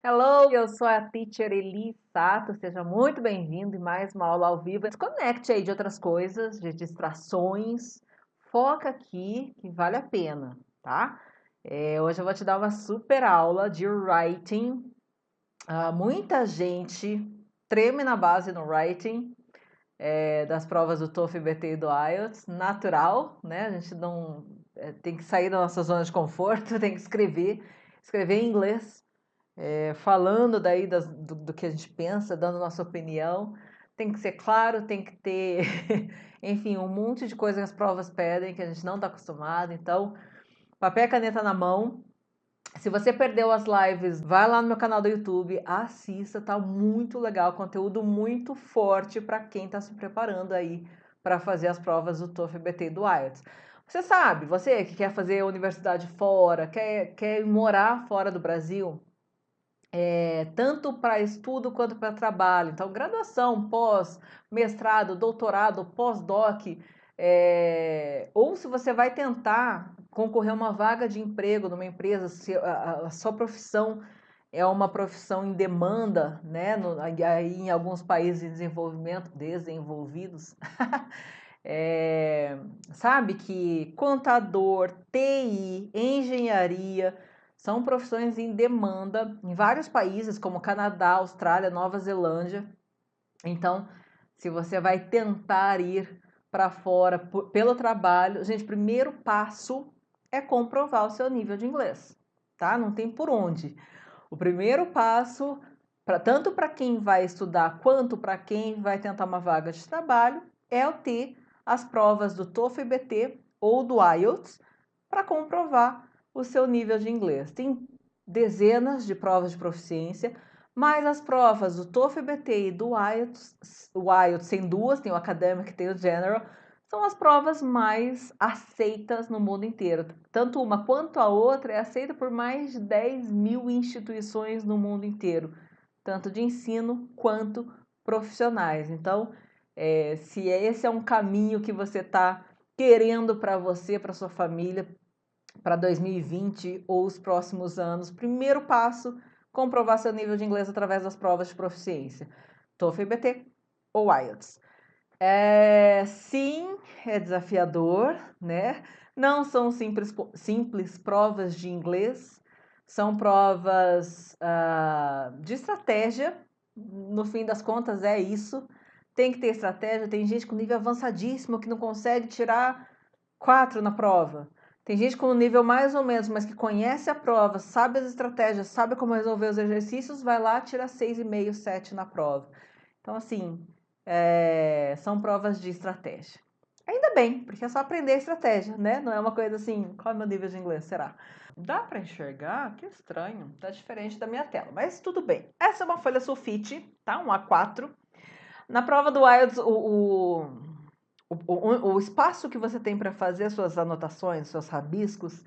Hello, eu sou a Teacher Eli Sato, seja muito bem-vindo em mais uma aula ao vivo. Desconecte aí de outras coisas, de distrações, foca aqui que vale a pena, tá? Hoje eu vou te dar uma super aula de writing. Muita gente treme na base no writing, das provas do TOEFL, BT e do IELTS, natural, né? A gente não tem que sair da nossa zona de conforto, tem que escrever em inglês. Falando daí do que a gente pensa, dando nossa opinião. Tem que ser claro, tem que ter, enfim, um monte de coisa que as provas pedem que a gente não está acostumado. Então, papel e caneta na mão. Se você perdeu as lives, vai lá no meu canal do YouTube, assista, tá muito legal, conteúdo muito forte para quem está se preparando aí para fazer as provas do TOEFL, BT e do IELTS. Você sabe, você que quer fazer universidade fora, quer morar fora do Brasil, tanto para estudo quanto para trabalho. Então, graduação, pós, mestrado, doutorado, pós-doc, ou se você vai tentar concorrer a uma vaga de emprego numa empresa, se a sua profissão é uma profissão em demanda, né, aí em alguns países de desenvolvimento, desenvolvidos, sabe que contador, TI, engenharia são profissões em demanda em vários países, como Canadá, Austrália, Nova Zelândia. Então, se você vai tentar ir para fora pelo trabalho, gente, primeiro passo é comprovar o seu nível de inglês, tá? Não tem por onde. O primeiro passo, tanto para quem vai estudar quanto para quem vai tentar uma vaga de trabalho, é o ter as provas do TOEFL, BT ou do IELTS para comprovar o seu nível de inglês. Tem dezenas de provas de proficiência, mas as provas do TOEFL, BT e do IELTS, o IELTS tem duas, tem o Academic e tem o General, são as provas mais aceitas no mundo inteiro. Tanto uma quanto a outra é aceita por mais de 10 mil instituições no mundo inteiro, tanto de ensino quanto profissionais. Então, se esse é um caminho que você está querendo para você, para sua família, para 2020 ou os próximos anos, primeiro passo, comprovar seu nível de inglês através das provas de proficiência, TOEFL, BT ou IELTS. Sim, é desafiador, né? Não são simples provas de inglês, são provas de estratégia. No fim das contas, é isso. Tem que ter estratégia. Tem gente com nível avançadíssimo que não consegue tirar 4 na prova. Tem gente com nível mais ou menos, mas que conhece a prova, sabe as estratégias, sabe como resolver os exercícios, vai lá, tira 6,5, 7 na prova. Então, assim, são provas de estratégia. Ainda bem, porque é só aprender a estratégia, né? Não é uma coisa assim, qual é o meu nível de inglês, será? Dá para enxergar? Que estranho, tá diferente da minha tela, mas tudo bem. Essa é uma folha sulfite, tá? Um A4. Na prova do IELTS, o espaço que você tem para fazer suas anotações, seus rabiscos,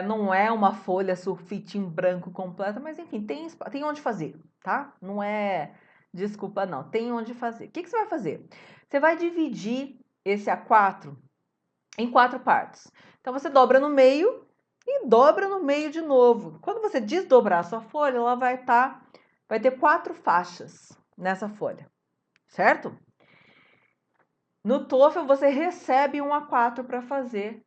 não é uma folha sulfite em branco completa, mas enfim, tem onde fazer, tá? Não é desculpa, não. Tem onde fazer. O que você vai fazer? Você vai dividir esse A4 em 4 partes. Então, você dobra no meio e dobra no meio de novo. Quando você desdobrar a sua folha, ela vai ter 4 faixas nessa folha, certo? No TOEFL, você recebe um A4 para fazer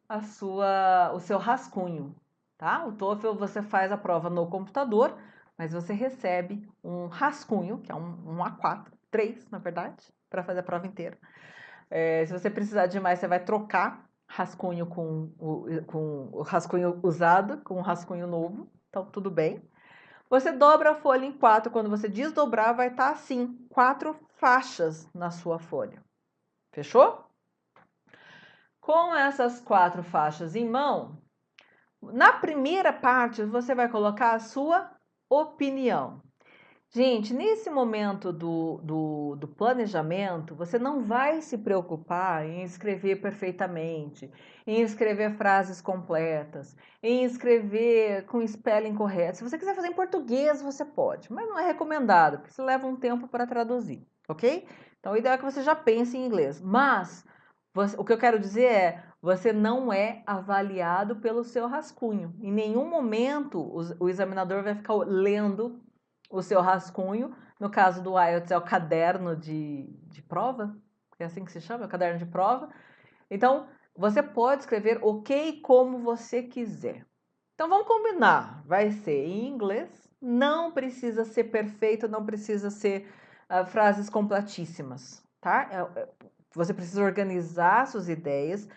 o seu rascunho, tá? O TOEFL você faz a prova no computador, mas você recebe um rascunho, que é um A4, 3 na verdade, para fazer a prova inteira. Se você precisar de mais, você vai trocar rascunho com o rascunho usado com o rascunho novo, então tudo bem. Você dobra a folha em 4, quando você desdobrar, vai estar assim, 4 faixas na sua folha. Fechou? Com essas 4 faixas em mão, na primeira parte você vai colocar a sua opinião. Gente, nesse momento do planejamento, você não vai se preocupar em escrever perfeitamente, em escrever frases completas, em escrever com spelling correto. Se você quiser fazer em português, você pode, mas não é recomendado, porque você leva um tempo para traduzir, ok? Então, o ideal é que você já pense em inglês. Mas, o que eu quero dizer é, você não é avaliado pelo seu rascunho. Em nenhum momento o examinador vai ficar lendo o seu rascunho. No caso do IELTS é o caderno de prova, é assim que se chama, é o caderno de prova. Então, você pode escrever ok como você quiser. Então, vamos combinar. Vai ser em inglês, não precisa ser perfeito, não precisa ser frases completíssimas, tá? Você precisa organizar suas ideias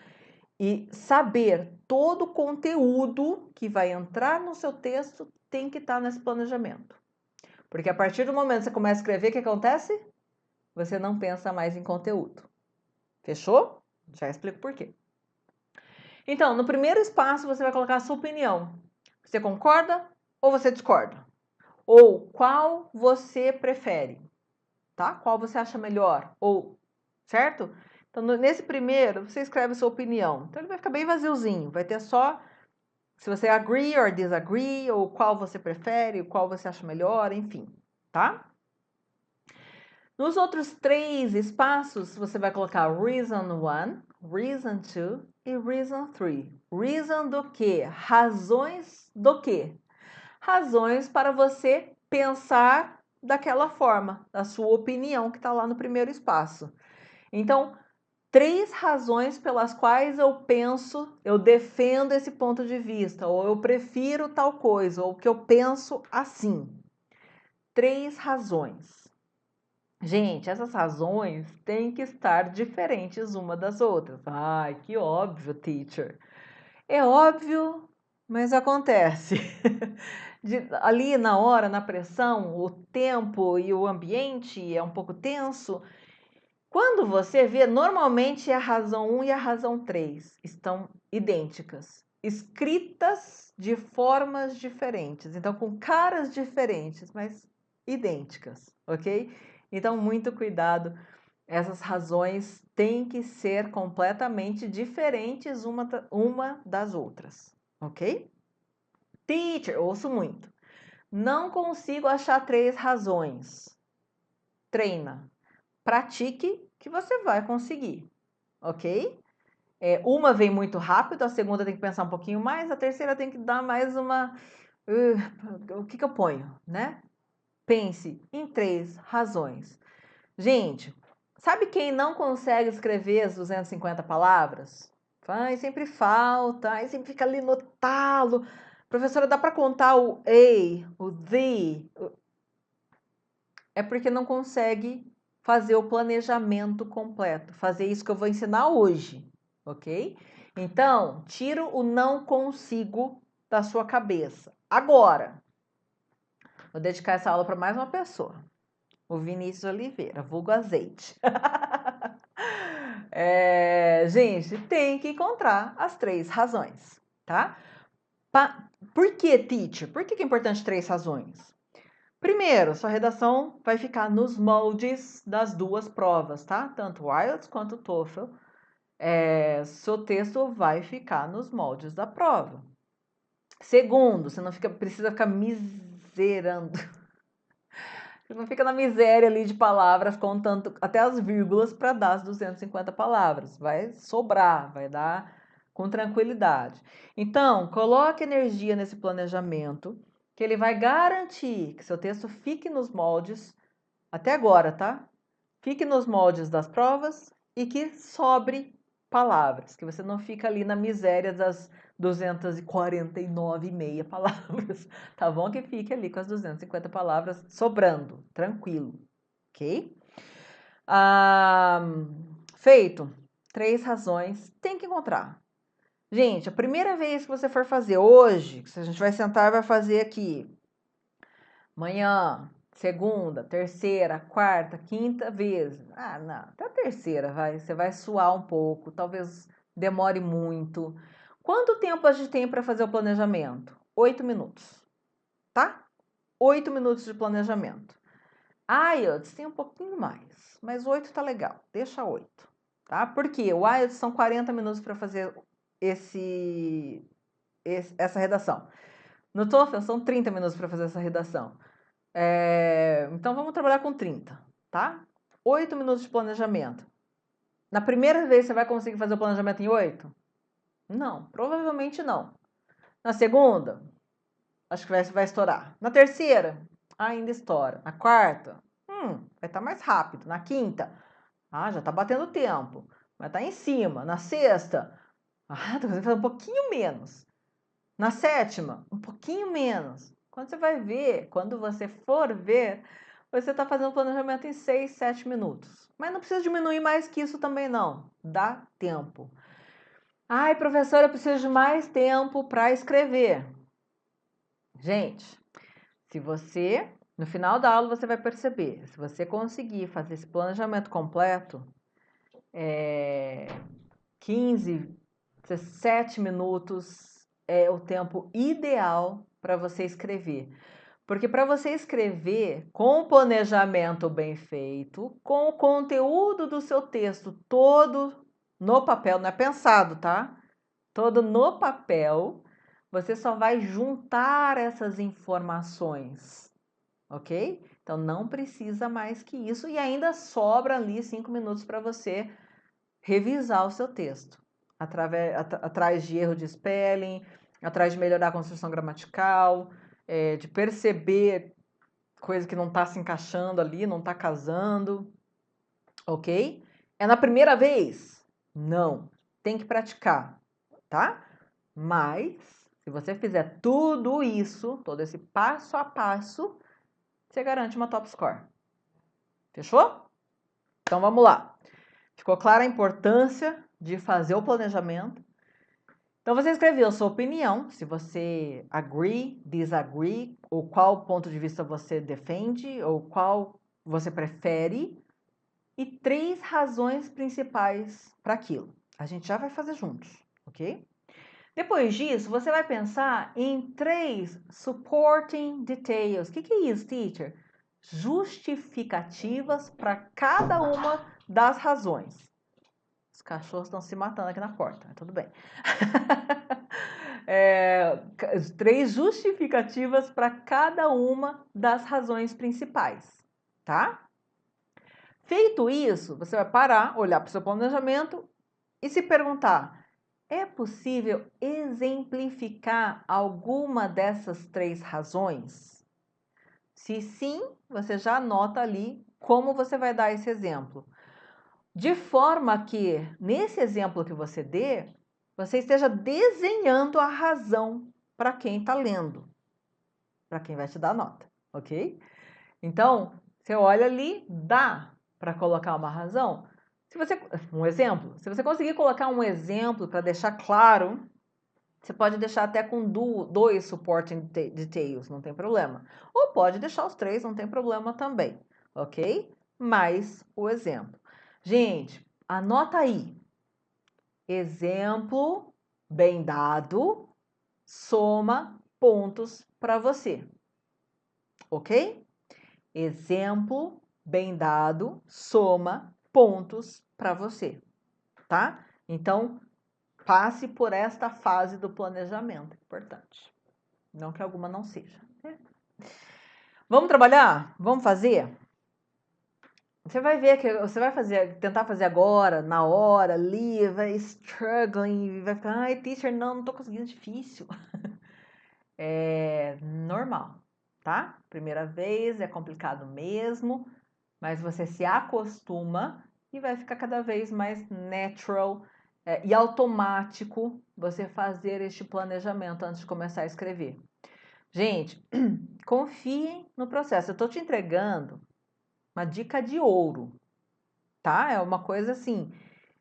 e saber todo o conteúdo que vai entrar no seu texto tem que estar nesse planejamento. Porque a partir do momento que você começa a escrever, o que acontece? Você não pensa mais em conteúdo. Fechou? Já explico por quê. Então, no primeiro espaço, você vai colocar a sua opinião. Você concorda ou você discorda? Ou qual você prefere? Tá? Qual você acha melhor? Ou, certo? Então, nesse primeiro, você escreve a sua opinião. Então, ele vai ficar bem vaziozinho. Vai ter só se você agree or disagree, ou qual você prefere, qual você acha melhor, enfim, tá? Nos outros 3 espaços, você vai colocar reason 1, reason 2 e reason 3. Reason do quê? Razões do quê? Razões para você pensar daquela forma, da sua opinião que está lá no primeiro espaço. Então, 3 razões pelas quais eu penso, eu defendo esse ponto de vista, ou eu prefiro tal coisa, ou que eu penso assim. 3 razões. Gente, essas razões têm que estar diferentes uma das outras. Ai, que óbvio, teacher. É óbvio, mas acontece. Ali na hora, na pressão, o tempo e o ambiente é um pouco tenso. Quando você vê, normalmente a razão 1 e a razão 3 estão idênticas, escritas de formas diferentes, então com caras diferentes, mas idênticas, ok? Então, muito cuidado, essas razões têm que ser completamente diferentes uma das outras, ok? Teacher, ouço muito. Não consigo achar 3 razões. Treina. Pratique que você vai conseguir, ok? Uma vem muito rápido, a segunda tem que pensar um pouquinho mais, a terceira tem que dar mais uma... o que eu ponho, né? Pense em 3 razões. Gente, sabe quem não consegue escrever as 250 palavras? Ai, sempre falta, ai, sempre fica ali no talo. Professora, dá para contar o a, o the? É porque não consegue fazer o planejamento completo, fazer isso que eu vou ensinar hoje, ok? Então, tira o não consigo da sua cabeça. Agora, vou dedicar essa aula para mais uma pessoa. O Vinícius Oliveira, vulgo azeite. Gente, tem que encontrar as 3 razões, tá? Por que, teacher? Por que é importante 3 razões? Primeiro, sua redação vai ficar nos moldes das 2 provas, tá? Tanto o IELTS quanto o TOEFL. Seu texto vai ficar nos moldes da prova. Segundo, você não precisa ficar miserando. Você não fica na miséria ali de palavras, contando até as vírgulas para dar as 250 palavras. Vai sobrar, vai dar com tranquilidade. Então, coloque energia nesse planejamento, que ele vai garantir que seu texto fique nos moldes, até agora, tá? Fique nos moldes das provas e que sobre palavras, que você não fica ali na miséria das 249,5 palavras, tá bom? Que fique ali com as 250 palavras sobrando, tranquilo, ok? Feito. 3 razões, tem que encontrar. Gente, a primeira vez que você for fazer hoje, que a gente vai sentar e vai fazer aqui, amanhã, segunda, terceira, quarta, quinta vez. Ah, não, até a terceira você vai suar um pouco, talvez demore muito. Quanto tempo a gente tem para fazer o planejamento? 8 minutos, tá? 8 minutos de planejamento. IELTS tem um pouquinho mais, mas 8 tá legal, deixa 8, tá? Porque o IELTS são 40 minutos para fazer essa redação. No TOEFL são 30 minutos para fazer essa redação. Então, vamos trabalhar com 30, tá? 8 minutos de planejamento. Na primeira vez, você vai conseguir fazer o planejamento em 8? Não, provavelmente não. Na segunda, acho que vai estourar. Na terceira, ainda estoura. Na quarta, vai estar mais rápido. Na quinta, já está batendo tempo, vai estar em cima. Na sexta, tô conseguindo fazer um pouquinho menos. Na sétima, um pouquinho menos. Quando você vai ver, quando você for ver, você está fazendo planejamento em 6, 7 minutos. Mas não precisa diminuir mais que isso também não. Dá tempo. Ai, professora, eu preciso de mais tempo para escrever. Gente, se você, no final da aula, você vai perceber, se você conseguir fazer esse planejamento completo, 15, 17 minutos é o tempo ideal para você escrever. Porque para você escrever com o planejamento bem feito, com o conteúdo do seu texto todo no papel, não é pensado, tá? Todo no papel, você só vai juntar essas informações, ok? Então não precisa mais que isso e ainda sobra ali 5 minutos para você revisar o seu texto, atrás de erro de spelling, atrás de melhorar a construção gramatical, de perceber coisa que não está se encaixando ali, não está casando, ok? É na primeira vez? Não, tem que praticar, tá? Mas, se você fizer tudo isso, todo esse passo a passo, você garante uma top score. Fechou? Então vamos lá. Ficou clara a importância de fazer o planejamento? Então você escreveu a sua opinião, se você agree, disagree, ou qual ponto de vista você defende, ou qual você prefere, e 3 razões principais para aquilo. A gente já vai fazer juntos, ok? Depois disso, você vai pensar em 3 supporting details. O que é isso, teacher? Justificativas para cada uma das razões. Os cachorros estão se matando aqui na porta, tudo bem. 3 justificativas para cada uma das razões principais, tá? Feito isso, você vai parar, olhar para o seu planejamento e se perguntar: é possível exemplificar alguma dessas 3 razões? Se sim, você já anota ali como você vai dar esse exemplo. De forma que, nesse exemplo que você dê, você esteja desenhando a razão para quem está lendo, para quem vai te dar a nota, ok? Então, você olha ali, dá para colocar uma razão? Um exemplo, se você conseguir colocar um exemplo para deixar claro, você pode deixar até com 2 supporting details, não tem problema. Ou pode deixar os 3, não tem problema também, ok? Mais o exemplo. Gente, anota aí. Exemplo bem dado, soma pontos para você, ok? Exemplo bem dado, soma pontos para você, tá? Então, passe por esta fase do planejamento, importante. Não que alguma não seja. Vamos trabalhar? Vamos fazer? Você vai ver que você vai tentar fazer agora, na hora, ali, vai struggling, vai ficar, ai, teacher, não tô conseguindo, difícil. É normal, tá? Primeira vez é complicado mesmo, mas você se acostuma e vai ficar cada vez mais natural e automático você fazer este planejamento antes de começar a escrever. Gente, confiem no processo. Eu estou te entregando uma dica de ouro, tá? É uma coisa assim,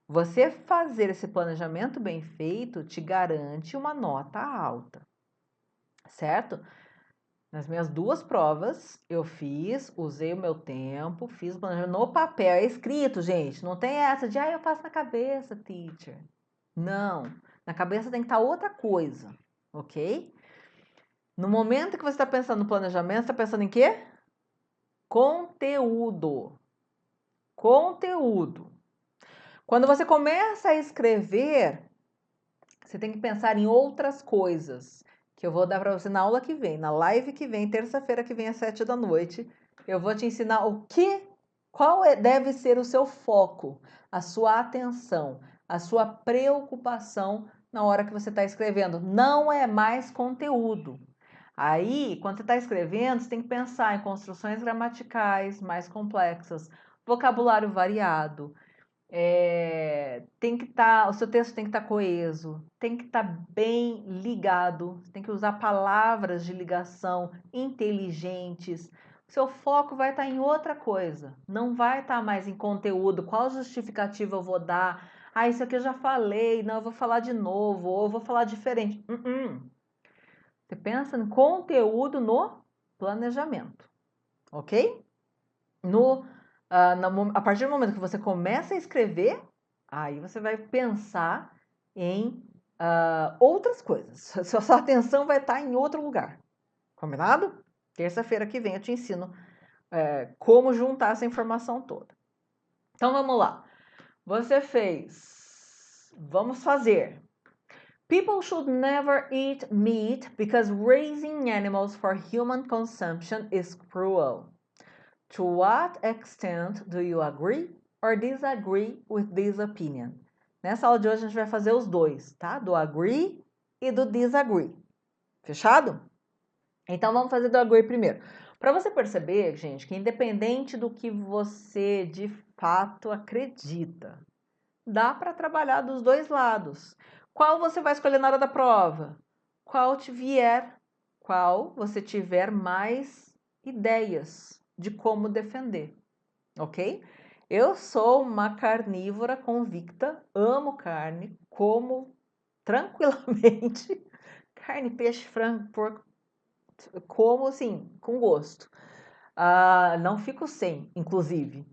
você fazer esse planejamento bem feito te garante uma nota alta, certo? Nas minhas 2 provas, eu usei o meu tempo, fiz o planejamento no papel, é escrito, gente. Não tem essa de, eu faço na cabeça, teacher. Não, na cabeça tem que estar outra coisa, ok? No momento que você está pensando no planejamento, você está pensando em quê? Conteúdo. Conteúdo. Quando você começa a escrever, você tem que pensar em outras coisas, que eu vou dar para você na aula que vem, na live que vem, terça-feira que vem às 7 da noite. Eu vou te ensinar qual deve ser o seu foco, a sua atenção, a sua preocupação na hora que você está escrevendo. Não é mais conteúdo. Aí, quando você está escrevendo, você tem que pensar em construções gramaticais mais complexas, vocabulário variado, tem que o seu texto tem que estar coeso, tem que estar bem ligado, tem que usar palavras de ligação inteligentes. O seu foco vai estar em outra coisa, não vai estar mais em conteúdo, qual justificativa eu vou dar, isso aqui eu já falei, não, eu vou falar de novo, ou eu vou falar diferente. Você pensa em conteúdo no planejamento, ok? A partir do momento que você começa a escrever, aí você vai pensar em outras coisas. Sua atenção vai estar em outro lugar. Combinado? Terça-feira que vem eu te ensino como juntar essa informação toda. Então vamos lá. Você fez. Vamos fazer. People should never eat meat because raising animals for human consumption is cruel. To what extent do you agree or disagree with this opinion? Nessa aula de hoje a gente vai fazer os dois, tá? Do agree e do disagree. Fechado? Então vamos fazer do agree primeiro. Para você perceber, gente, que independente do que você de fato acredita, dá para trabalhar dos dois lados. Qual você vai escolher na hora da prova? Qual você tiver mais ideias de como defender, ok? Eu sou uma carnívora convicta, amo carne, como tranquilamente carne, peixe, frango, porco, como assim, com gosto. Não fico sem, inclusive.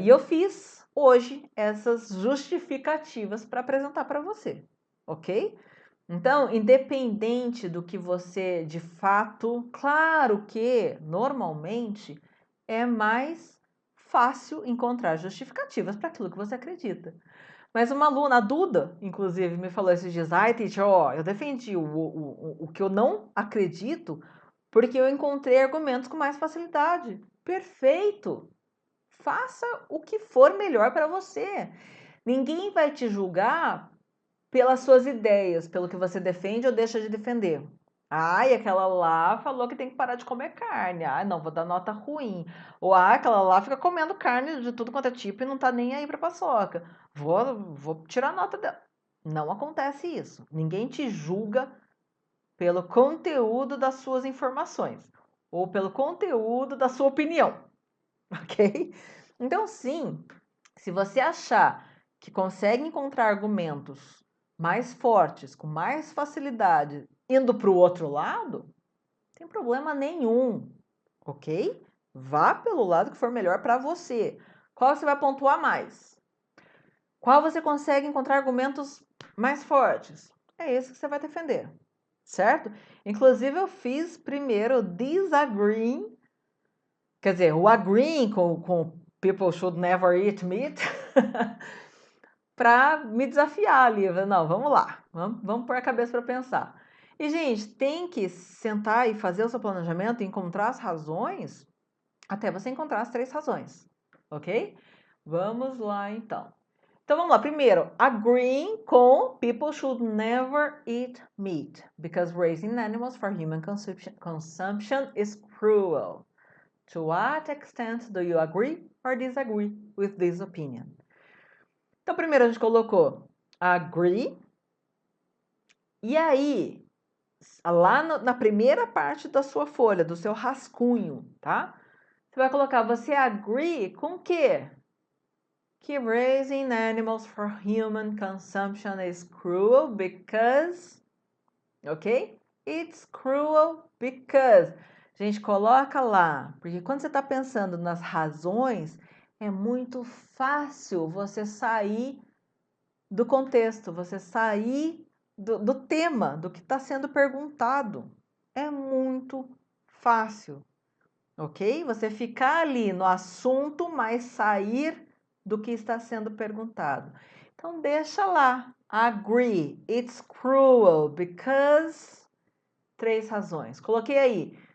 E eu fiz hoje essas justificativas para apresentar para você, ok? Então, independente do que você de fato, claro que normalmente é mais fácil encontrar justificativas para aquilo que você acredita. Mas uma aluna, a Duda, inclusive, me falou esses dias, teacher, eu defendi o que eu não acredito porque eu encontrei argumentos com mais facilidade. Perfeito! Faça o que for melhor para você. Ninguém vai te julgar pelas suas ideias, pelo que você defende ou deixa de defender. E aquela lá falou que tem que parar de comer carne. Não, vou dar nota ruim. Ou aquela lá fica comendo carne de tudo quanto é tipo e não tá nem aí pra paçoca. Vou tirar nota dela. Não acontece isso. Ninguém te julga pelo conteúdo das suas informações ou pelo conteúdo da sua opinião, ok? Então, sim, se você achar que consegue encontrar argumentos mais fortes, com mais facilidade, indo para o outro lado, não tem problema nenhum, ok? Vá pelo lado que for melhor para você. Qual você vai pontuar mais? Qual você consegue encontrar argumentos mais fortes? É esse que você vai defender, certo? Inclusive, eu fiz primeiro o disagreeing, quer dizer, o agreeing com people should never eat meat, para me desafiar ali. Não, vamos lá, vamos pôr a cabeça para pensar. E, gente, tem que sentar e fazer o seu planejamento e encontrar as razões até você encontrar as 3 razões, ok? Vamos lá, então. Então, vamos lá. Primeiro, agreeing com people should never eat meat because raising animals for human consumption is cruel. To what extent do you agree or disagree with this opinion? Então, primeiro a gente colocou agree. E aí, lá na primeira parte da sua folha, do seu rascunho, tá? Você vai colocar, você agree com o quê? Que raising animals for human consumption is cruel because... Ok? It's cruel because... Gente, coloca lá, porque quando você está pensando nas razões, é muito fácil você sair do contexto, você sair do tema, do que está sendo perguntado. É muito fácil, ok? Você ficar ali no assunto, mas sair do que está sendo perguntado. Então, deixa lá. Agree. It's cruel because... 3 razões. Coloquei aí.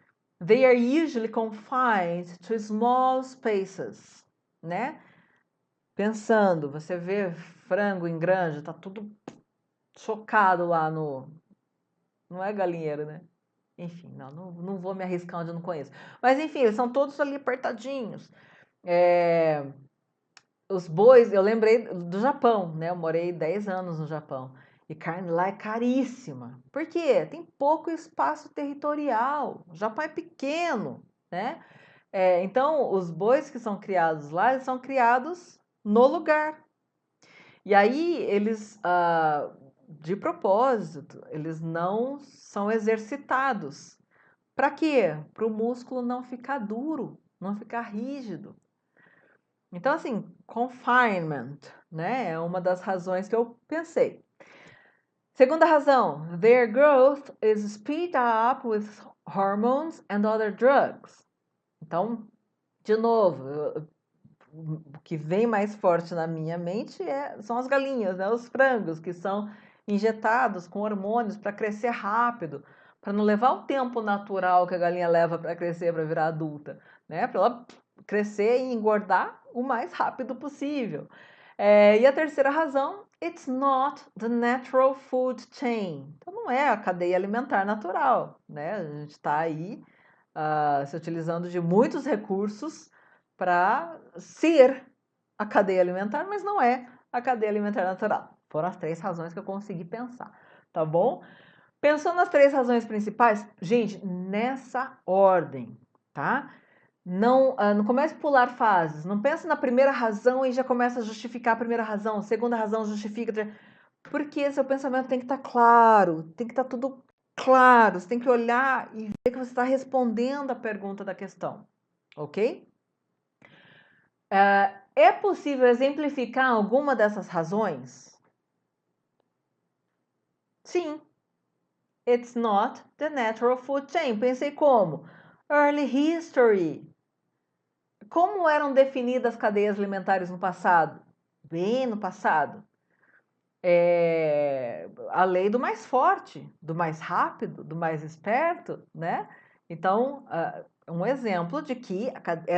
They are usually confined to small spaces, né? Pensando, você vê frango em granja, tá tudo chocado lá no... Não é galinheiro, né? Enfim, não vou me arriscar onde eu não conheço. Mas enfim, eles são todos ali apertadinhos. Os bois, eu lembrei do Japão, né? Eu morei 10 anos no Japão. E carne lá é caríssima. Por quê? Tem pouco espaço territorial. O Japão é pequeno, né? Então, os bois que são criados lá, eles são criados no lugar. E aí, eles, de propósito, eles não são exercitados. Para quê? Para o músculo não ficar duro, não ficar rígido. Então, assim, confinement, né? É uma das razões que eu pensei. Segunda razão, their growth is speed up with hormones and other drugs. Então, de novo, o que vem mais forte na minha mente são as galinhas, né? Os frangos, que são injetados com hormônios para crescer rápido, para não levar o tempo natural que a galinha leva para crescer, para virar adulta, né? Para ela crescer e engordar o mais rápido possível. E a terceira razão, it's not the natural food chain. Então, não é a cadeia alimentar natural, né? A gente está aí se utilizando de muitos recursos para ser a cadeia alimentar, mas não é a cadeia alimentar natural. Foram as 3 razões que eu consegui pensar, tá bom? Pensando nas 3 razões principais, gente, nessa ordem, tá? Não comece a pular fases. Não pense na primeira razão e já começa a justificar a primeira razão, segunda razão justifica. Porque seu pensamento tem que estar claro, tem que estar tudo claro. Você tem que olhar e ver que você está respondendo a pergunta da questão, ok? É possível exemplificar alguma dessas razões? Sim. It's not the natural food chain. Pensei como? Early history. Como eram definidas as cadeias alimentares no passado? Bem no passado. A lei do mais forte, do mais rápido, do mais esperto, né? Então, um exemplo de que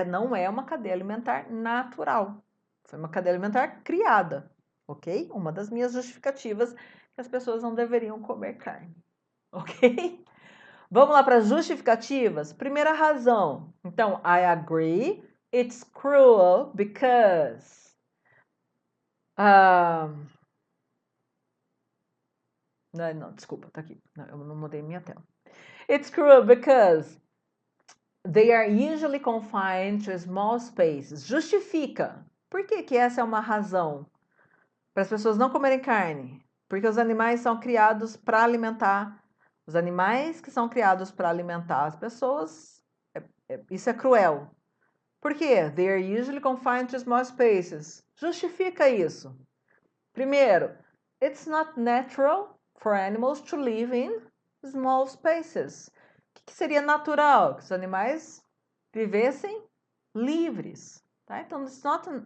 não é uma cadeia alimentar natural. Foi uma cadeia alimentar criada, ok? Uma das minhas justificativas que as pessoas não deveriam comer carne, ok? Vamos lá para as justificativas? Primeira razão. Então, I agree, it's cruel because... Não, desculpa, tá aqui. Não, eu não mudei minha tela. It's cruel because they are usually confined to small spaces. Justifica. Por que que essa é uma razão para as pessoas não comerem carne? Porque os animais são criados para alimentar. Os animais que são criados para alimentar as pessoas, isso é cruel. Por quê? They are usually confined to small spaces. Justifica isso. Primeiro, it's not natural for animals to live in small spaces. O que seria natural? Que os animais vivessem livres. Tá? Então,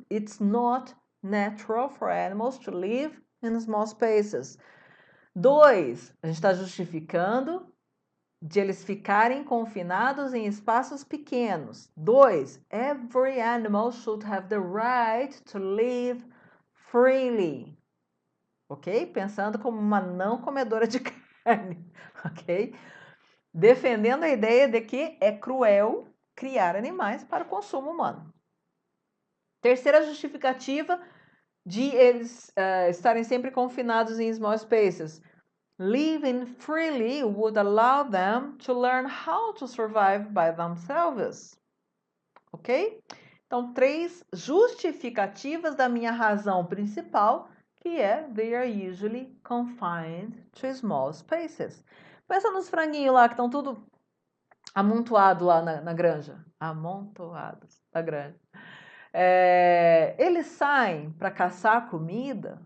it's not natural for animals to live in small spaces. 2, a gente está justificando de eles ficarem confinados em espaços pequenos. 2, every animal should have the right to live freely. Ok? Pensando como uma não comedora de carne, ok? Defendendo a ideia de que é cruel criar animais para o consumo humano. Terceira justificativa de eles estarem sempre confinados em small spaces. Living freely would allow them to learn how to survive by themselves. Ok? Então, 3 justificativas da minha razão principal, que é they are usually confined to small spaces. Pensa nos franguinhos lá que estão tudo amontoado lá na granja. Amontoados na granja. Eles saem para caçar comida,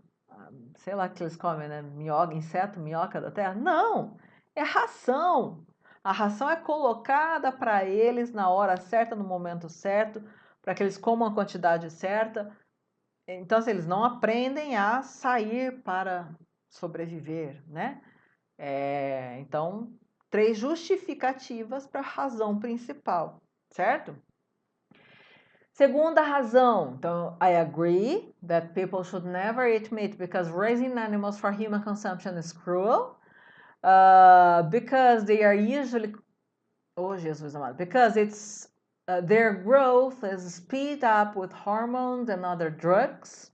sei lá o que eles comem, né? Minhoca, inseto, minhoca da terra? Não! É ração. A ração é colocada para eles na hora certa, no momento certo, para que eles comam a quantidade certa. Então, assim, eles não aprendem a sair para sobreviver, né? Então, 3 justificativas para a razão principal, certo? Segunda razão, então, I agree that people should never eat meat because raising animals for human consumption is cruel. Because they are usually, oh Jesus amado, because their growth is speed up with hormones and other drugs.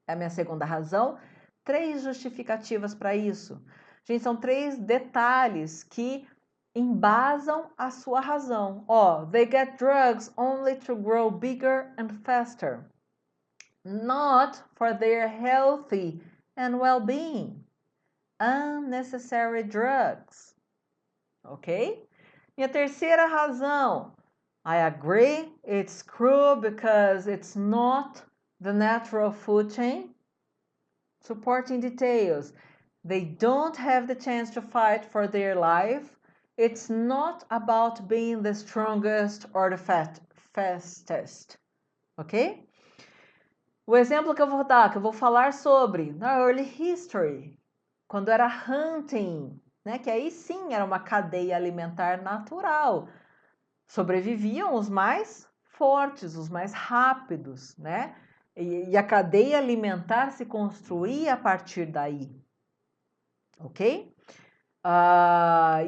É a minha segunda razão. 3 justificativas para isso. Gente, são 3 detalhes que embasam a sua razão. They get drugs only to grow bigger and faster, not for their healthy and well-being. Unnecessary drugs. Ok? Minha terceira razão. I agree, it's cruel because it's not the natural food chain. Supporting details. They don't have the chance to fight for their life. It's not about being the strongest or the fastest. Ok? O exemplo que eu vou dar, que eu vou falar sobre na early history, quando era hunting, né? Que aí sim era uma cadeia alimentar natural. Sobreviviam os mais fortes, os mais rápidos, né? E a cadeia alimentar se construía a partir daí, ok?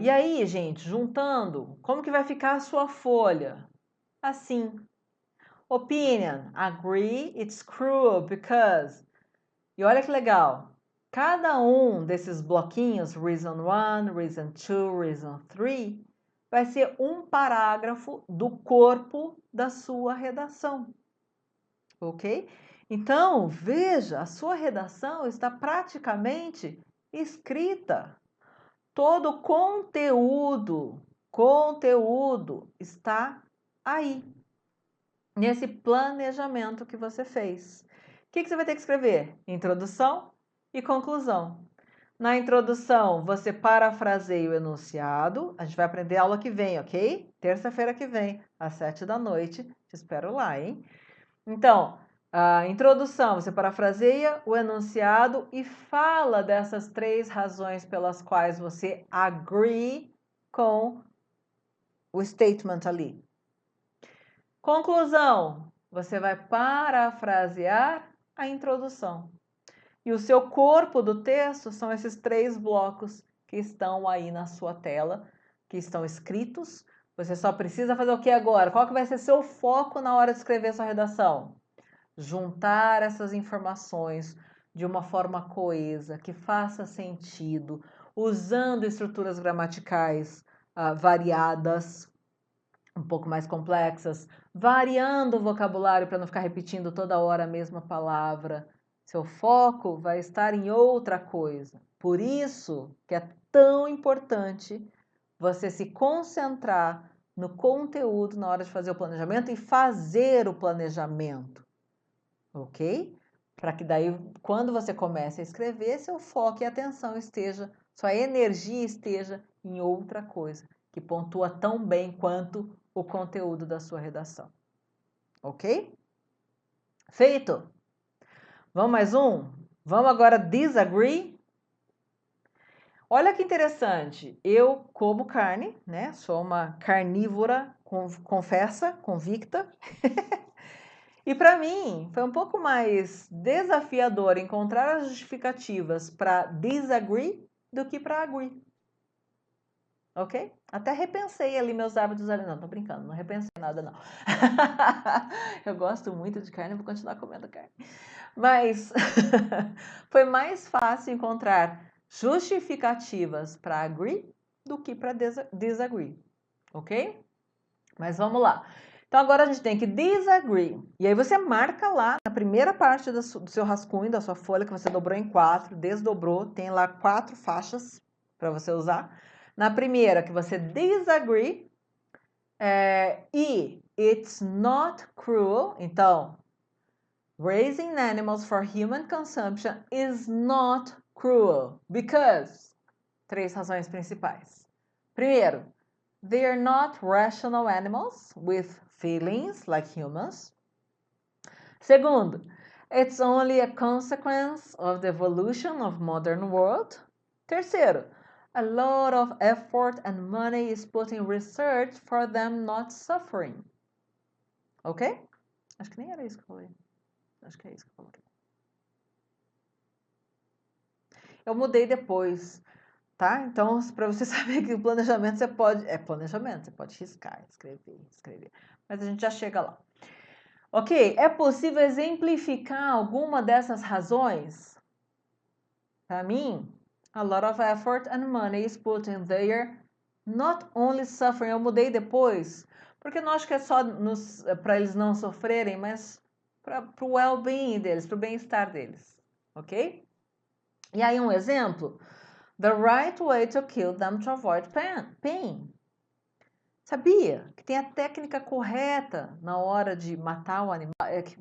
E aí, gente, juntando, como que vai ficar a sua folha? Assim. Opinion, agree, it's cruel because... E olha que legal, cada um desses bloquinhos, reason 1, reason 2, reason 3, vai ser um parágrafo do corpo da sua redação, ok? Então, veja, a sua redação está praticamente escrita. Todo o conteúdo está aí, nesse planejamento que você fez. O que você vai ter que escrever? Introdução e conclusão. Na introdução, você parafraseia o enunciado. A gente vai aprender aula que vem, ok? Terça-feira que vem, às 7 da noite. Te espero lá, hein? Então, a introdução, você parafraseia o enunciado e fala dessas 3 razões pelas quais você agree com o statement ali. Conclusão, você vai parafrasear a introdução. E o seu corpo do texto são esses 3 blocos que estão aí na sua tela, que estão escritos. Você só precisa fazer o que agora? Qual que vai ser seu foco na hora de escrever sua redação? Juntar essas informações de uma forma coesa, que faça sentido, usando estruturas gramaticais variadas, um pouco mais complexas, variando o vocabulário para não ficar repetindo toda hora a mesma palavra. Seu foco vai estar em outra coisa. Por isso que é tão importante você se concentrar no conteúdo na hora de fazer o planejamento e fazer o planejamento, ok? Para que daí, quando você comece a escrever, seu foco e atenção esteja, sua energia esteja em outra coisa, que pontua tão bem quanto o conteúdo da sua redação. Ok? Feito? Vamos mais um? Vamos agora disagree? Olha que interessante, eu como carne, né? Sou uma carnívora, confessa, convicta. E para mim foi um pouco mais desafiador encontrar as justificativas para disagree do que para agree. Ok? Até repensei ali meus hábitos ali. Não, tô brincando, não repensei nada não. Eu gosto muito de carne, vou continuar comendo carne. Mas foi mais fácil encontrar justificativas para agree do que para disagree. Ok? Mas vamos lá. Então agora a gente tem que disagree. E aí você marca lá na primeira parte do seu rascunho, da sua folha, que você dobrou em 4, desdobrou, tem lá 4 faixas para você usar. Na primeira, que você disagree, e it's not cruel. Então, raising animals for human consumption is not cruel because 3 razões principais. Primeiro, they are not rational animals with feelings like humans. Segundo, it's only a consequence of the evolution of modern world. Terceiro, a lot of effort and money is put in research for them not suffering. Ok? Acho que nem era isso que eu falei. Acho que é isso que eu falei. Eu mudei depois. tá? Então, para você saber que o planejamento você pode... É planejamento, você pode riscar, escrever. Mas a gente já chega lá. Ok, é possível exemplificar alguma dessas razões? Para mim, a lot of effort and money is put in there, not only suffering. Eu mudei depois, porque não acho que é só para eles não sofrerem, mas para o well-being deles, para o bem-estar deles, ok? E aí um exemplo, the right way to kill them to avoid pain. Sabia que tem a técnica correta na hora de matar o animal?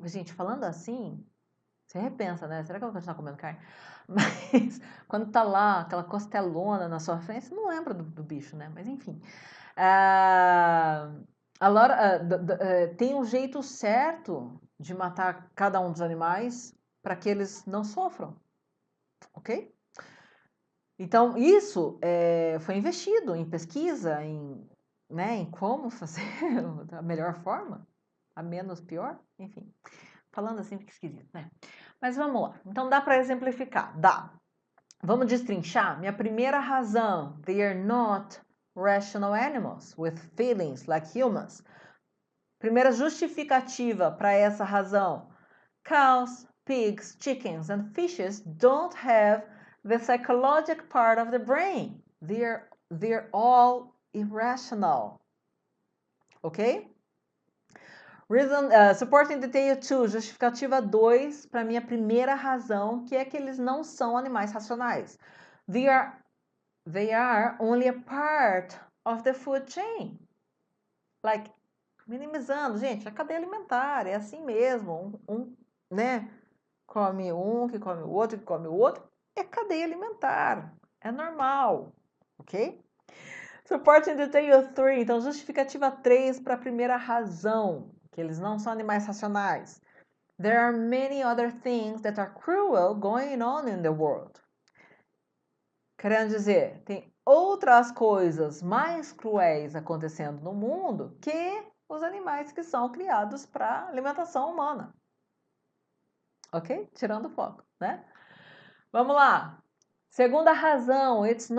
Gente, falando assim, você repensa, né? Será que eu vou continuar comendo carne? Mas quando tá lá, aquela costelona na sua frente, você não lembra do bicho, né? Mas enfim. Tem um jeito certo de matar cada um dos animais para que eles não sofram, ok? Então, isso foi investido em pesquisa, em como fazer da melhor forma, a menos pior, enfim. Falando assim fica esquisito, né? Mas vamos lá. Então, dá para exemplificar? Dá. Vamos destrinchar? Minha primeira razão, they are not rational animals with feelings like humans. Primeira justificativa para essa razão. Cows, pigs, chickens and fishes don't have the psychological part of the brain. They're all irrational. Ok? Reason, supporting detail 2, justificativa 2 para minha primeira razão, que é que eles não são animais racionais. They are only a part of the food chain. Like, minimizando, gente, a cadeia alimentar é assim mesmo. Né? Come um, que come o outro, que come o outro. É cadeia alimentar. É normal. Ok? Supporting detail 3. Então, justificativa 3 para a primeira razão, que eles não são animais racionais. There are many other things that are cruel going on in the world. Querendo dizer, tem outras coisas mais cruéis acontecendo no mundo que os animais que são criados para alimentação humana. Ok? Tirando o foco, né? Vamos lá. Segunda razão, it's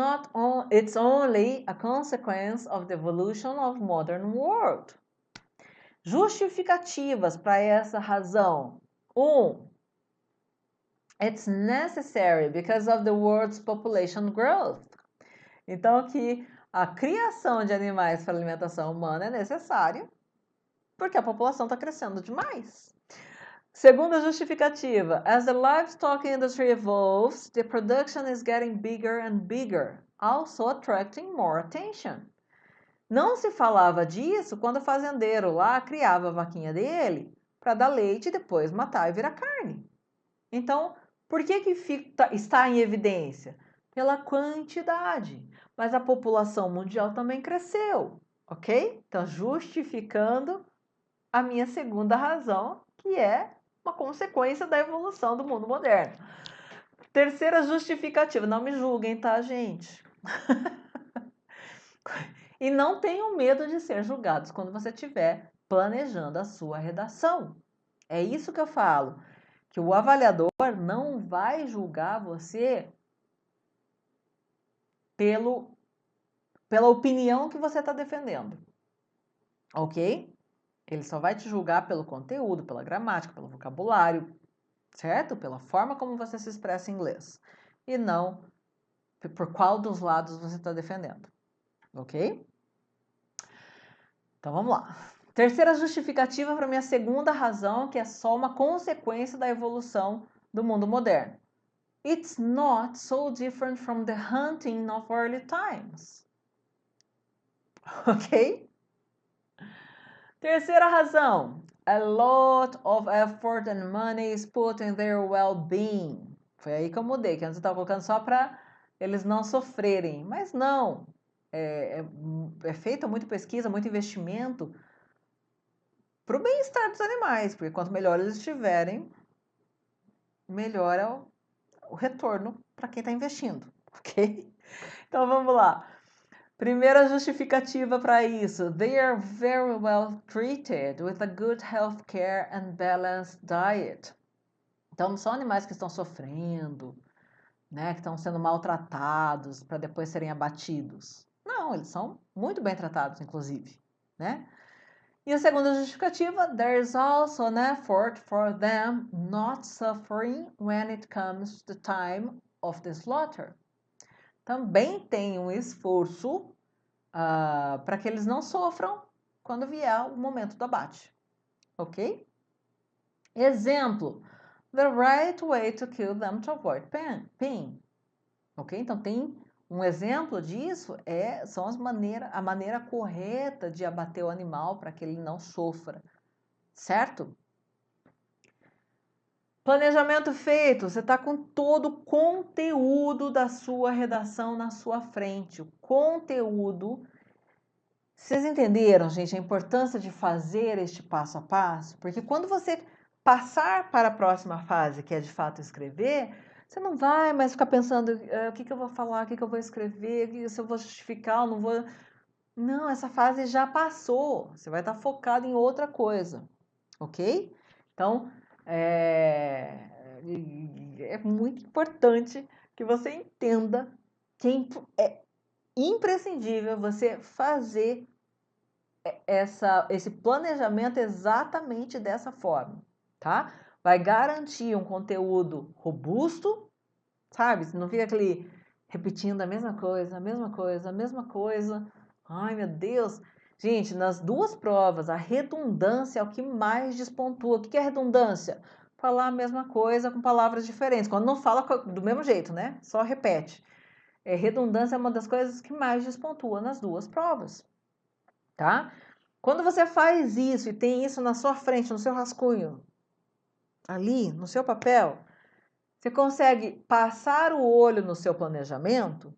only a consequence of the evolution of modern world. Justificativas para essa razão. It's necessary because of the world's population growth. Então, que a criação de animais para alimentação humana é necessária porque a população está crescendo demais. Segunda justificativa, as the livestock industry evolves, the production is getting bigger and bigger, also attracting more attention. Não se falava disso quando o fazendeiro lá criava a vaquinha dele para dar leite e depois matar e virar carne. Então, por que está em evidência? Pela quantidade. Mas a população mundial também cresceu, ok? Então, justificando a minha segunda razão, que é uma consequência da evolução do mundo moderno. Terceira justificativa, não me julguem, tá, gente? E não tenham medo de ser julgados quando você estiver planejando a sua redação. É isso que eu falo, que o avaliador não vai julgar você pela opinião que você está defendendo, ok? Ele só vai te julgar pelo conteúdo, pela gramática, pelo vocabulário, certo? Pela forma como você se expressa em inglês. E não por qual dos lados você está defendendo. Ok? Então vamos lá. Terceira justificativa para minha segunda razão, que é só uma consequência da evolução do mundo moderno. It's not so different from the hunting of early times. Ok? Terceira razão. A lot of effort and money is put in their well-being. Foi aí que eu mudei, que antes eu estava colocando só para eles não sofrerem. Mas não. É feita muita pesquisa, muito investimento para o bem-estar dos animais, porque quanto melhor eles estiverem, melhor é o retorno para quem está investindo, ok? Então vamos lá. Primeira justificativa para isso. They are very well treated with a good health care and balanced diet. Então, não são animais que estão sofrendo, né, que estão sendo maltratados para depois serem abatidos. Não, eles são muito bem tratados, inclusive, né? E a segunda justificativa, there is also an effort for them not suffering when it comes to the time of the slaughter. Também tem um esforço para que eles não sofram quando vier o momento do abate, ok? Exemplo, the right way to kill them to avoid pain. Ok? Então, tem um exemplo disso, são a maneira correta de abater o animal para que ele não sofra, certo? Planejamento feito, você está com todo o conteúdo da sua redação na sua frente. O conteúdo. Vocês entenderam, gente, a importância de fazer este passo a passo? Porque quando você passar para a próxima fase, que é de fato escrever, você não vai mais ficar pensando o que eu vou falar, o que eu vou escrever, se eu vou justificar ou não vou. Não, essa fase já passou. Você vai estar focado em outra coisa, ok? Então, é muito importante que você entenda que é imprescindível você fazer esse planejamento exatamente dessa forma, tá? Vai garantir um conteúdo robusto, sabe? Não fica aquele repetindo a mesma coisa, a mesma coisa, a mesma coisa. Ai, meu Deus! Gente, nas duas provas, a redundância é o que mais despontua. O que é redundância? Falar a mesma coisa com palavras diferentes. Quando não fala do mesmo jeito, né? Só repete. Redundância é uma das coisas que mais despontua nas duas provas, tá? Quando você faz isso e tem isso na sua frente, no seu rascunho, ali, no seu papel, você consegue passar o olho no seu planejamento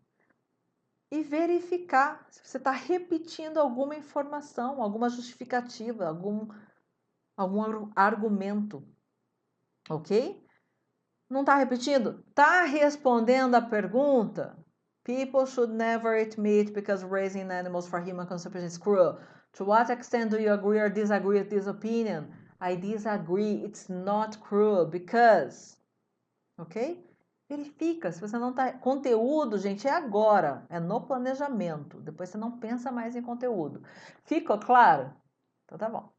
e verificar se você está repetindo alguma informação, alguma justificativa, algum argumento, ok? Não está repetindo? Está respondendo a pergunta? People should never eat meat because raising animals for human consumption is cruel. To what extent do you agree or disagree with this opinion? I disagree. It's not cruel because. Ok? Verifica se você não está. Conteúdo, gente, é agora. É no planejamento. Depois você não pensa mais em conteúdo. Ficou claro? Então tá bom.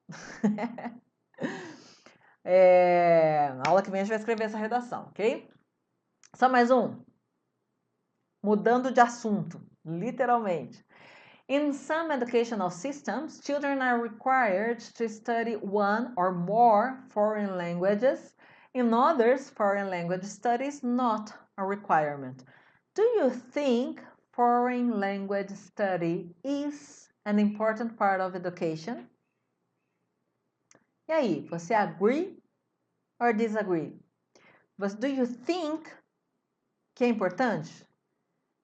Na aula que vem a gente vai escrever essa redação, ok? Só mais um. Mudando de assunto, literalmente. In some educational systems, children are required to study one or more foreign languages. In others, foreign language study is not a requirement. Do you think foreign language study is an important part of education? E aí, você agree or disagree? Do you think que é importante?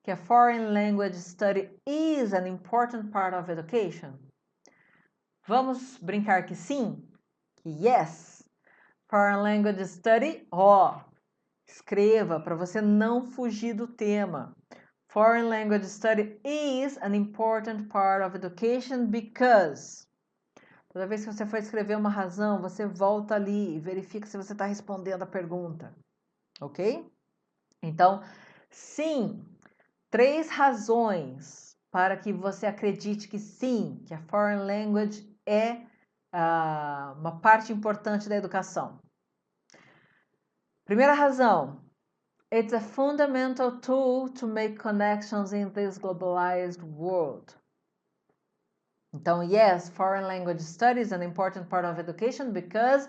Que a foreign language study is an important part of education? Vamos brincar que sim? Que yes. Foreign language study, escreva para você não fugir do tema. Foreign language study is an important part of education because. Toda vez que você for escrever uma razão, você volta ali e verifica se você está respondendo a pergunta. Ok? Então, sim, 3 razões para que você acredite que sim, que a foreign language é uma parte importante da educação. Primeira razão, it's a fundamental tool to make connections in this globalized world. Então, yes, foreign language study is an important part of education because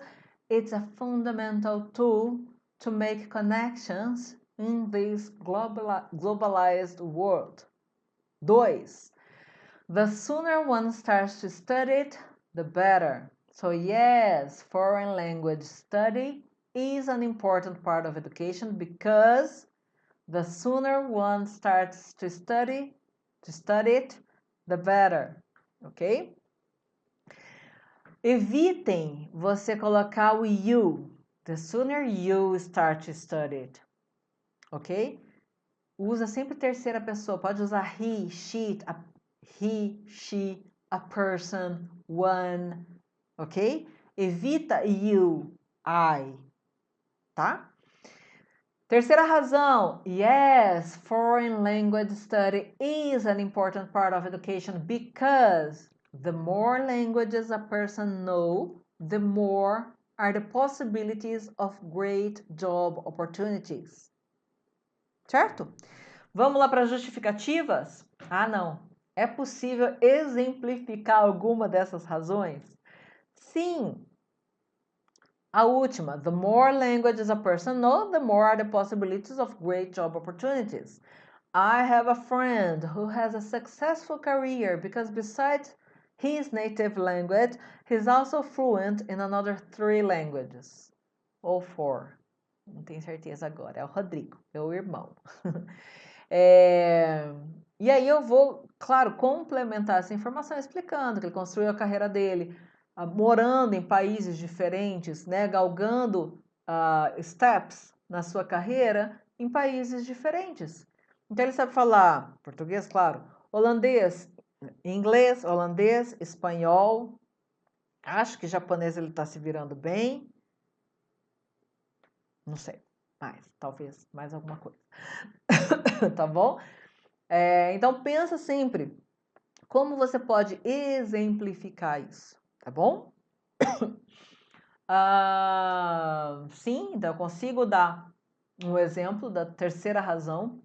it's a fundamental tool to make connections in this globalized world. 2. The sooner one starts to study it, the better. So yes, foreign language study is an important part of education because the sooner one starts to study it, the better. Ok? Evitem você colocar o you. The sooner you start to study it. Ok? Usa sempre terceira pessoa. Pode usar he, she, a person, one. Ok? Evita you, I. Tá? Terceira razão, yes, foreign language study is an important part of education because the more languages a person knows, the more are the possibilities of great job opportunities. Certo? Vamos lá para as justificativas? Ah, não. É possível exemplificar alguma dessas razões? Sim. A última, the more languages a person knows, the more are the possibilities of great job opportunities. I have a friend who has a successful career because besides his native language, he's also fluent in another 3 languages. Ou 4. Não tenho certeza agora. É o Rodrigo, meu irmão. E aí eu vou, claro, complementar essa informação explicando que ele construiu a carreira dele morando em países diferentes, né, galgando steps na sua carreira em países diferentes. Então ele sabe falar português, claro, holandês, inglês, holandês, espanhol, acho que japonês ele está se virando bem, não sei, talvez mais alguma coisa, tá bom? Então pensa sempre como você pode exemplificar isso, tá bom? Sim, então eu consigo dar um exemplo da terceira razão.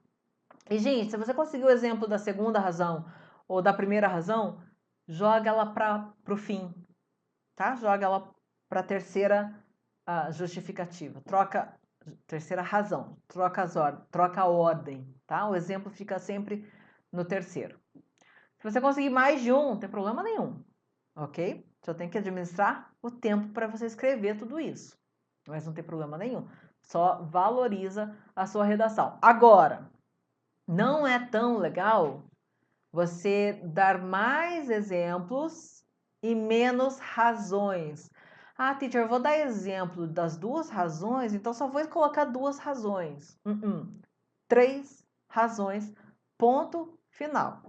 E, gente, se você conseguir o exemplo da segunda razão ou da primeira razão, joga ela para o fim, tá? Joga ela para a terceira justificativa. Terceira razão, troca a ordem, tá? O exemplo fica sempre no terceiro. Se você conseguir mais de um, não tem problema nenhum, ok? Só tem que administrar o tempo para você escrever tudo isso. Mas não tem problema nenhum. Só valoriza a sua redação. Agora, não é tão legal você dar mais exemplos e menos razões. Ah, teacher, eu vou dar exemplo das 2 razões, então só vou colocar 2 razões. 3 razões, ponto final.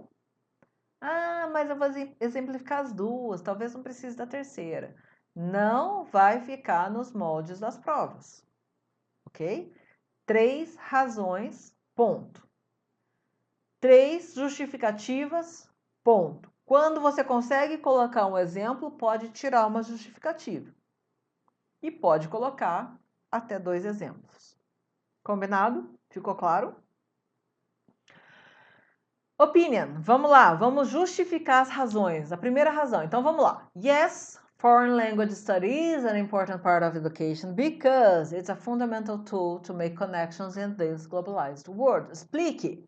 Ah, mas eu vou exemplificar as 2, talvez não precise da terceira. Não vai ficar nos moldes das provas, ok? 3 razões, ponto. 3 justificativas, ponto. Quando você consegue colocar um exemplo, pode tirar uma justificativa. E pode colocar até 2 exemplos. Combinado? Ficou claro? Opinion, vamos lá, vamos justificar as razões. A primeira razão, então vamos lá. Yes, foreign language study is an important part of education because it's a fundamental tool to make connections in this globalized world. Explique.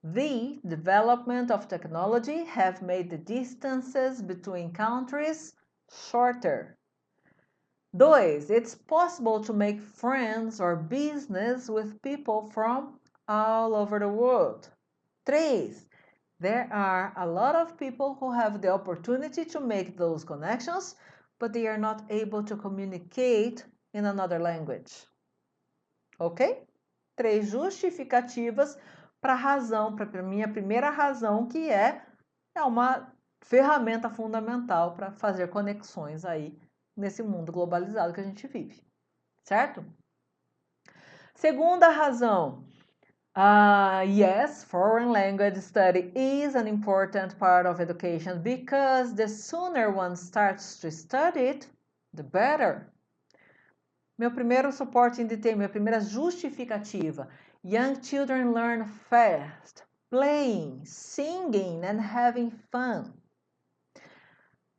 The development of technology have made the distances between countries shorter. 2. It's possible to make friends or business with people from all over the world. 3. There are a lot of people who have the opportunity to make those connections, but they are not able to communicate in another language. Ok? 3 justificativas para a razão, para a minha primeira razão, que é uma ferramenta fundamental para fazer conexões aí nesse mundo globalizado que a gente vive, certo? Segunda razão, yes, foreign language study is an important part of education because the sooner one starts to study it, the better. Meu primeiro suporte em DT, minha primeira justificativa. Young children learn fast, playing, singing and having fun.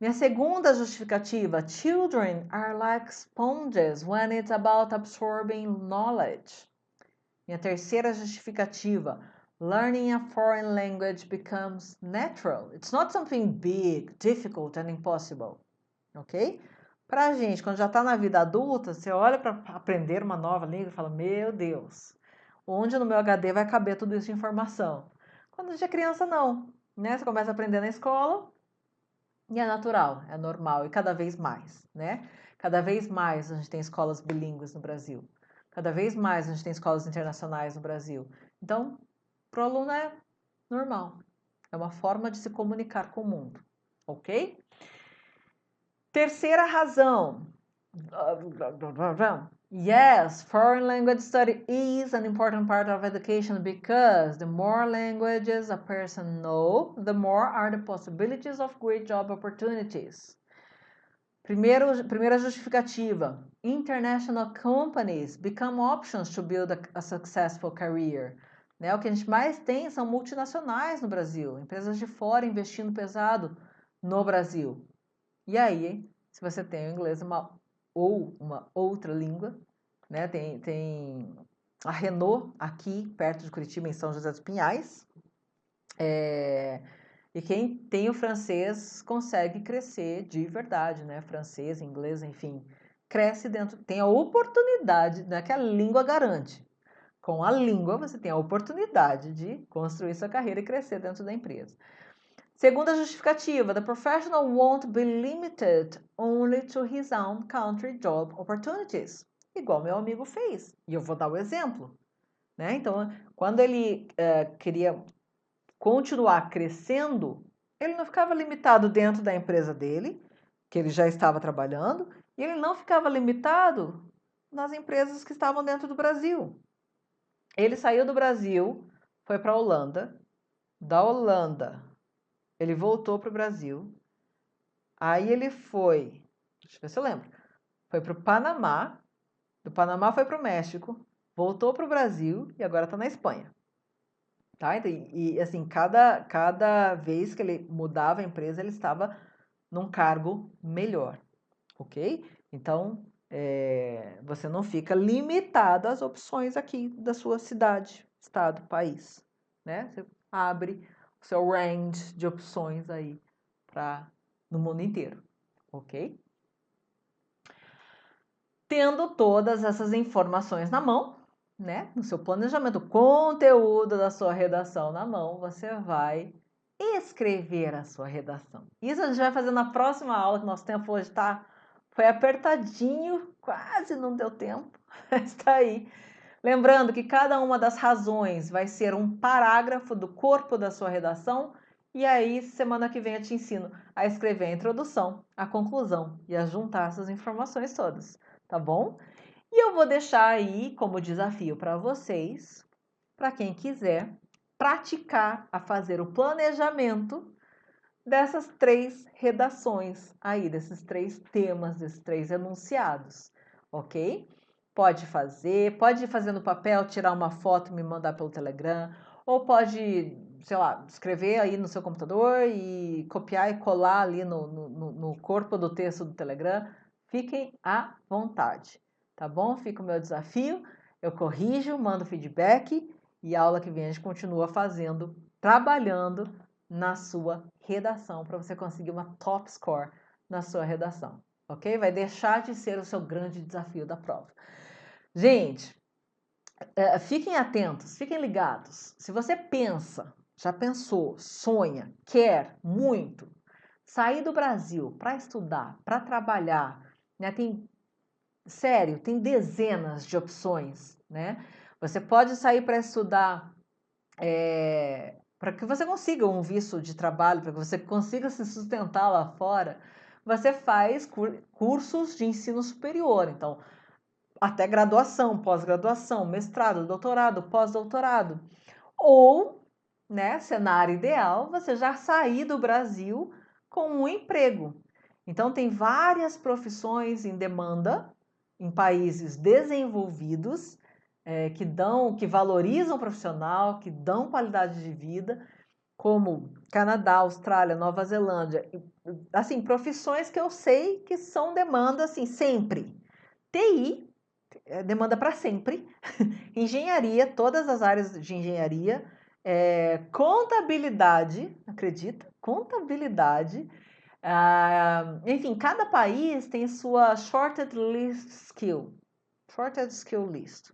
Minha segunda justificativa, children are like sponges when it's about absorbing knowledge. Minha terceira justificativa, learning a foreign language becomes natural. It's not something big, difficult and impossible. Ok? Pra gente, quando já está na vida adulta, você olha para aprender uma nova língua e fala, meu Deus, onde no meu HD vai caber tudo isso de informação? Quando a gente é criança, não. Né? Você começa a aprender na escola e é natural, é normal e cada vez mais, né? Cada vez mais a gente tem escolas bilíngues no Brasil. Cada vez mais a gente tem escolas internacionais no Brasil. Então, para o aluno é normal. É uma forma de se comunicar com o mundo, ok? Terceira razão. Yes, foreign language study is an important part of education because the more languages a person knows, the more are the possibilities of great job opportunities. Primeira justificativa. International companies become options to build a successful career. Né? O que a gente mais tem são multinacionais no Brasil, empresas de fora investindo pesado no Brasil. E aí, se você tem o inglês ou uma outra língua, né? Tem a Renault aqui perto de Curitiba, em São José dos Pinhais. E quem tem o francês consegue crescer de verdade, né? Francês, inglês, enfim, cresce dentro, tem a oportunidade, não é que a língua garante. Com a língua você tem a oportunidade de construir sua carreira e crescer dentro da empresa. Segunda justificativa, the professional won't be limited only to his own country job opportunities. Igual meu amigo fez. E eu vou dar o exemplo. Né? Então, quando ele queria continuar crescendo, ele não ficava limitado dentro da empresa dele, que ele já estava trabalhando, e ele não ficava limitado nas empresas que estavam dentro do Brasil. Ele saiu do Brasil, foi para a Holanda, da Holanda ele voltou para o Brasil, aí ele foi, deixa eu ver se eu lembro, foi para o Panamá, do Panamá foi para o México, voltou para o Brasil e agora está na Espanha. Tá? E assim, cada vez que ele mudava a empresa, ele estava num cargo melhor, ok? Então, você não fica limitado às opções aqui da sua cidade, estado, país, né? Você abre o seu range de opções aí no mundo inteiro, ok? Tendo todas essas informações na mão, né? No seu planejamento, o conteúdo da sua redação na mão, você vai escrever a sua redação. Isso a gente vai fazer na próxima aula, que nosso tempo hoje foi apertadinho, quase não deu tempo, mas está aí. Lembrando que cada uma das razões vai ser um parágrafo do corpo da sua redação, e aí semana que vem eu te ensino a escrever a introdução, a conclusão e a juntar essas informações todas, tá bom? E eu vou deixar aí como desafio para vocês, para quem quiser, praticar a fazer o planejamento dessas 3 redações aí, desses 3 temas, desses 3 enunciados, ok? Pode fazer no papel, tirar uma foto e me mandar pelo Telegram, ou pode, sei lá, escrever aí no seu computador e copiar e colar ali no corpo do texto do Telegram. Fiquem à vontade, tá bom? Fica o meu desafio, eu corrijo, mando feedback e a aula que vem a gente continua fazendo, trabalhando na sua redação, para você conseguir uma top score na sua redação, ok? Vai deixar de ser o seu grande desafio da prova. Gente, fiquem atentos, fiquem ligados. Se você pensa, já pensou, sonha, quer muito sair do Brasil para estudar, para trabalhar, né? Tem dezenas de opções, né? Você pode sair para estudar para que você consiga um visto de trabalho, para que você consiga se sustentar lá fora, você faz cursos de ensino superior. Então, até graduação, pós-graduação, mestrado, doutorado, pós-doutorado. Ou, né, cenário ideal, você já sair do Brasil com um emprego. Então, tem várias profissões em demanda em países desenvolvidos que valorizam o profissional, que dão qualidade de vida, como Canadá, Austrália, Nova Zelândia, assim, profissões que eu sei que são demanda assim sempre. TI demanda para sempre, engenharia, todas as áreas de engenharia, contabilidade, acredita? Contabilidade. Enfim, cada país tem sua shorted list skill. Shorted skill list.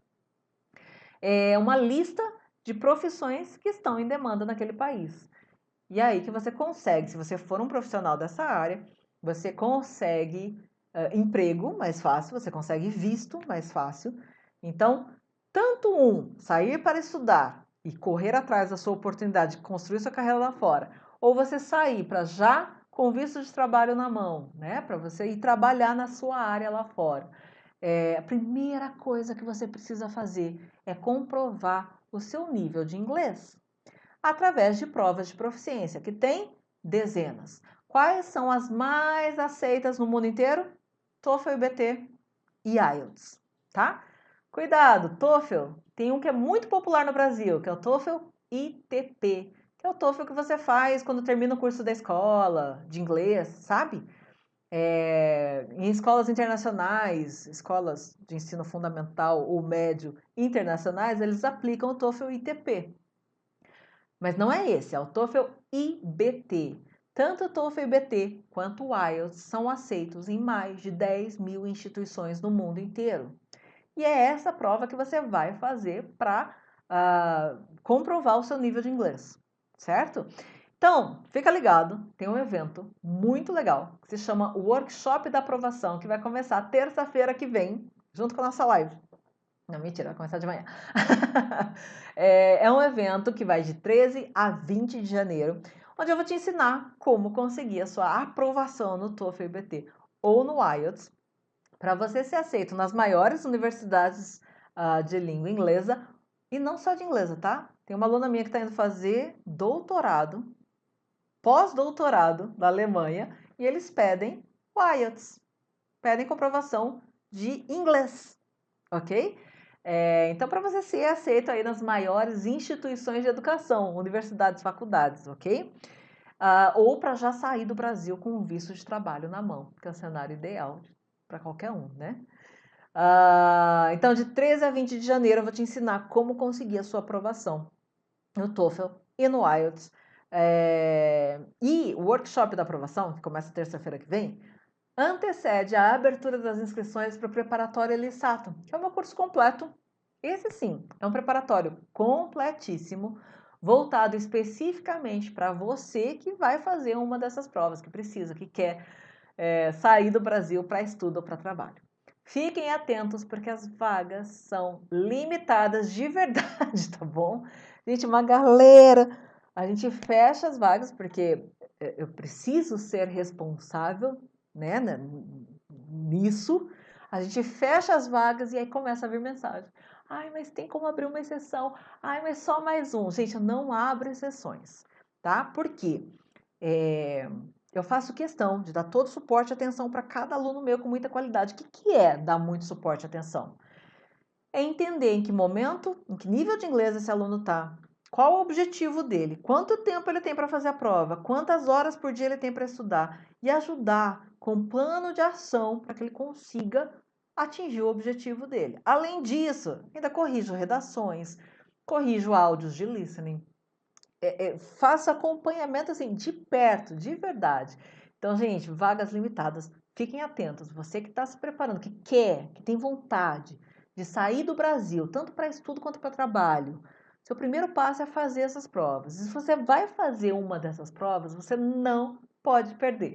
É uma lista de profissões que estão em demanda naquele país. E aí que você consegue, se você for um profissional dessa área, você consegue emprego mais fácil, você consegue visto mais fácil. Então, tanto sair para estudar e correr atrás da sua oportunidade de construir sua carreira lá fora, ou você sair para já com visto de trabalho na mão, né? Para você ir trabalhar na sua área lá fora. A primeira coisa que você precisa fazer é comprovar o seu nível de inglês através de provas de proficiência, que tem dezenas. Quais são as mais aceitas no mundo inteiro? TOEFL, IBT e IELTS, tá? Cuidado, TOEFL, tem um que é muito popular no Brasil, que é o TOEFL ITP, que é o TOEFL que você faz quando termina o curso da escola de inglês, sabe? Em escolas internacionais, escolas de ensino fundamental ou médio internacionais, eles aplicam o TOEFL ITP. Mas não é esse, é o TOEFL IBT. Tanto o TOEFL IBT quanto o IELTS são aceitos em mais de 10 mil instituições no mundo inteiro. E é essa prova que você vai fazer para comprovar o seu nível de inglês, certo? Então, fica ligado, tem um evento muito legal que se chama Workshop da Aprovação, que vai começar terça-feira que vem, junto com a nossa live. Não, mentira, vai começar de manhã. É um evento que vai de 13 a 20 de janeiro, onde eu vou te ensinar como conseguir a sua aprovação no TOEFL IBT ou no IELTS, para você ser aceito nas maiores universidades de língua inglesa, e não só de inglesa, tá? Tem uma aluna minha que está indo fazer doutorado, pós-doutorado na Alemanha, e eles pedem o IELTS, pedem comprovação de inglês, ok? Então, para você ser aceito aí nas maiores instituições de educação, universidades, faculdades, ok? Ou para já sair do Brasil com um visto de trabalho na mão, que é o cenário ideal para qualquer um, né? Então, de 13 a 20 de janeiro, eu vou te ensinar como conseguir a sua aprovação no TOEFL e no IELTS. E o workshop da aprovação, que começa terça-feira que vem, antecede a abertura das inscrições para o preparatório LSAT, que é o meu curso completo. Esse sim, é um preparatório completíssimo, voltado especificamente para você que vai fazer uma dessas provas, que precisa, que quer sair do Brasil para estudo ou para trabalho. Fiquem atentos, porque as vagas são limitadas de verdade, tá bom? Gente, uma galera. A gente fecha as vagas, porque eu preciso ser responsável, né, nisso. A gente fecha as vagas e aí começa a vir mensagem. Ai, mas tem como abrir uma exceção? Ai, mas só mais um. Gente, eu não abro exceções, tá? Por quê? Eu faço questão de dar todo suporte e atenção para cada aluno meu com muita qualidade. O que é dar muito suporte e atenção? É entender em que momento, em que nível de inglês esse aluno está, qual o objetivo dele, quanto tempo ele tem para fazer a prova, quantas horas por dia ele tem para estudar e ajudar com plano de ação para que ele consiga atingir o objetivo dele. Além disso, ainda corrijo redações, corrijo áudios de listening, faço acompanhamento assim de perto, de verdade. Então, gente, vagas limitadas. Fiquem atentos. Você que está se preparando, que quer, que tem vontade de sair do Brasil, tanto para estudo quanto para trabalho, seu primeiro passo é fazer essas provas. E se você vai fazer uma dessas provas, você não pode perder.